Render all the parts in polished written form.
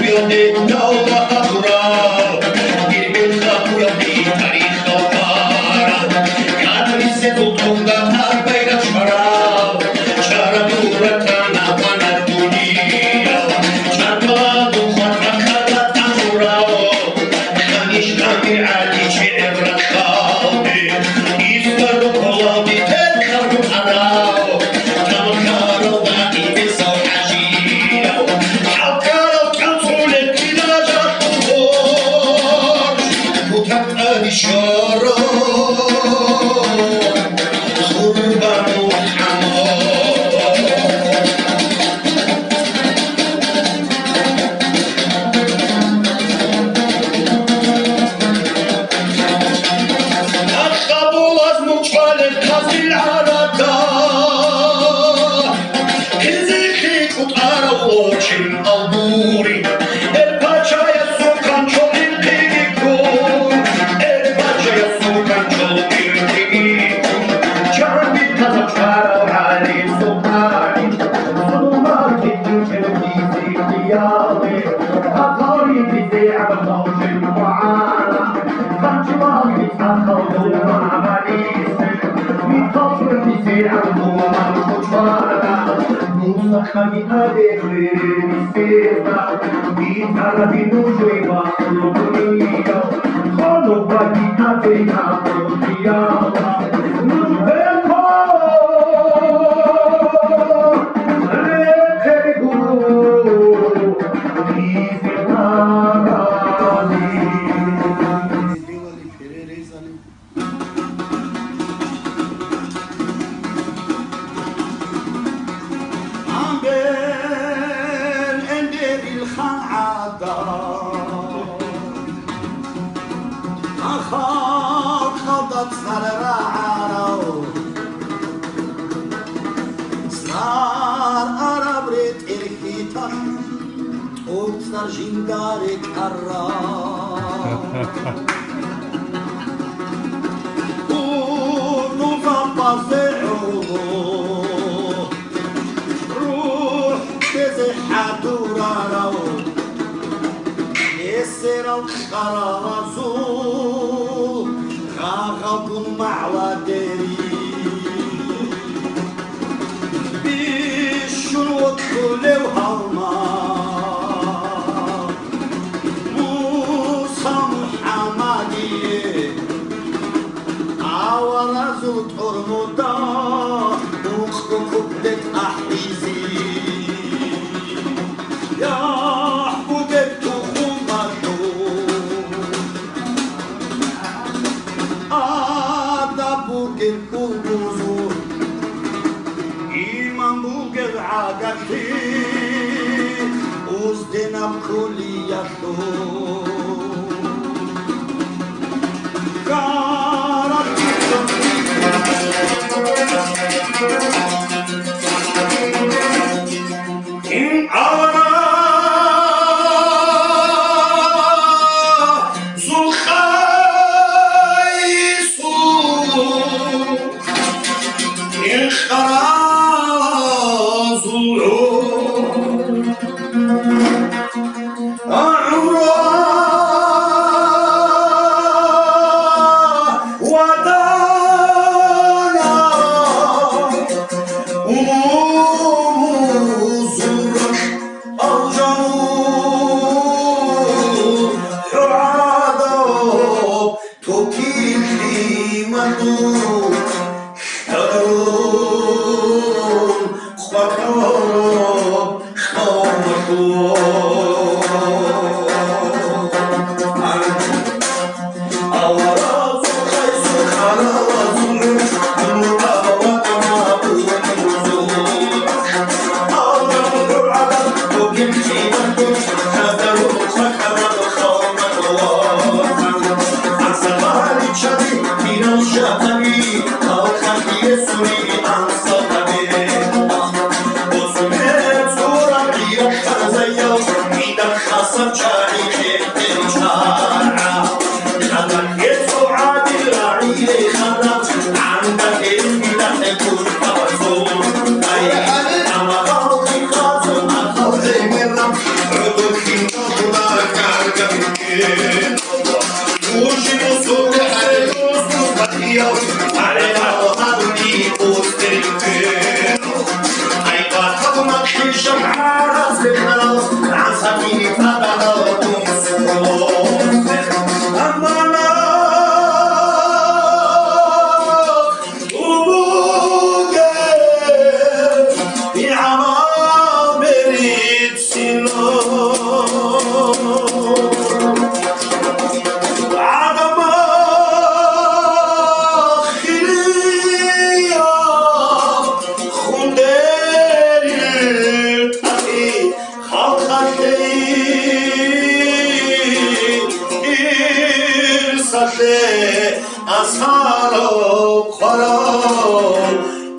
Production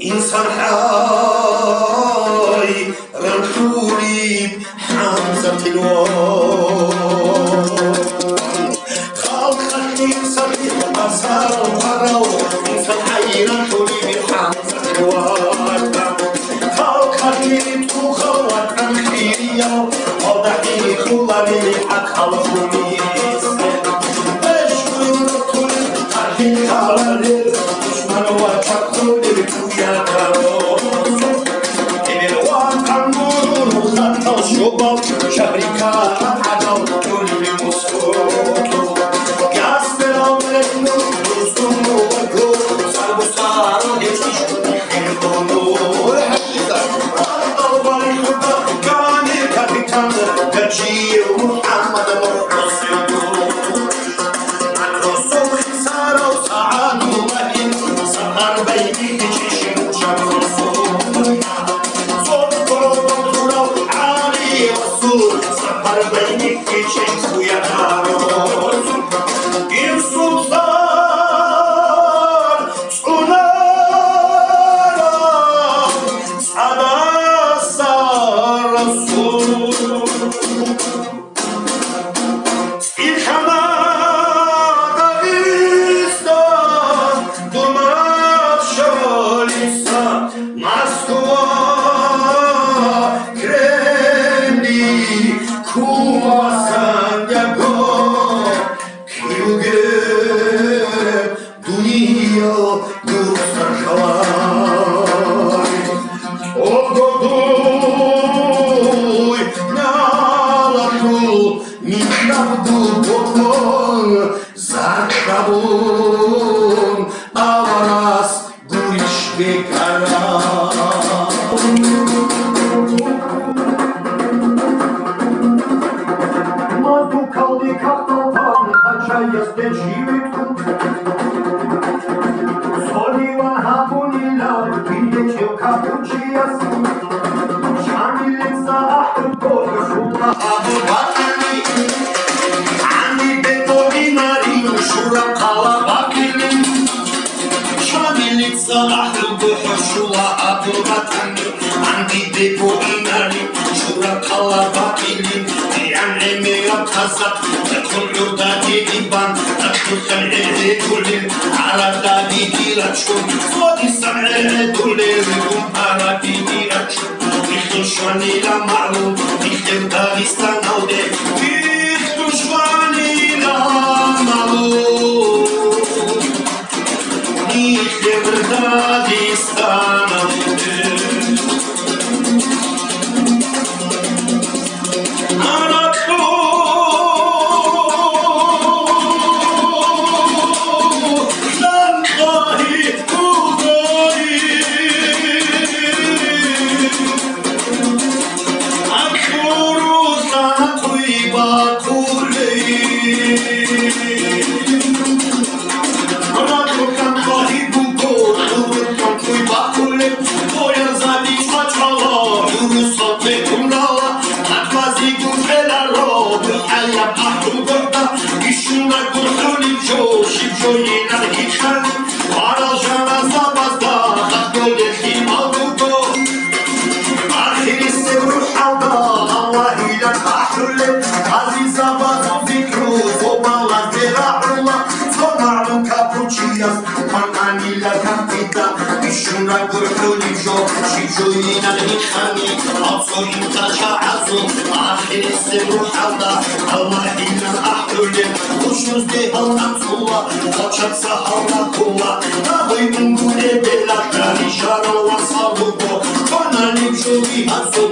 İnsan hay Rasulib Hamzatil خلق إنسان أسار وراو إنسان hay Rasulib Hamzatil خلق توخا وتنخيريا وضحي خلالي حق الخميس أشكر أخي خالي دشمن وتقول شباب شبريكا عدو كل مسكوت قاس بالعمر رسوم وبركوت صار صار يشيش النور الله الخطا كان كابتن كجي محمد مرسل الرسوم خسارة وسعاد ومهين سهر بيتي تشيش سفر بينك شيخ ويا كارون إن سلطان سنارا سعدا سار رسول الحماد إستان دماغ شاليسان مستوى Kuvasan yago Kyuge Dunia Dursan Kawai Ogoduy Nalatu Minabdu Bokon Zarkabun Avaras Gurish Bekara Este живитку Солива хабунила Киндечил капучияс Шамилица ахтуко Шула абу бакили Ани бетовинари Шура кала бакили Шамилица ахтуко Шула абу бакили Ани бетовинари Шура кала бакили يعني يبخسك كل دادي إبان أدخل كل على دادي ديرتشون صوت السمع دول لهم على ديرتشون يخشوني لا معلوم يخدم داغستان أو ده يخشوني لا معلوم يخدم داغستان أو ده Shuna gurhuli jo, shijuina likhani, absorin tacha azum, akhir sirru halda, Allah illa ahlule, ushuz de Allah tuwa, tachaksa Allah tuwa, nabayun gule bela, kari sharo wa sabuko, kona limshuvi azum,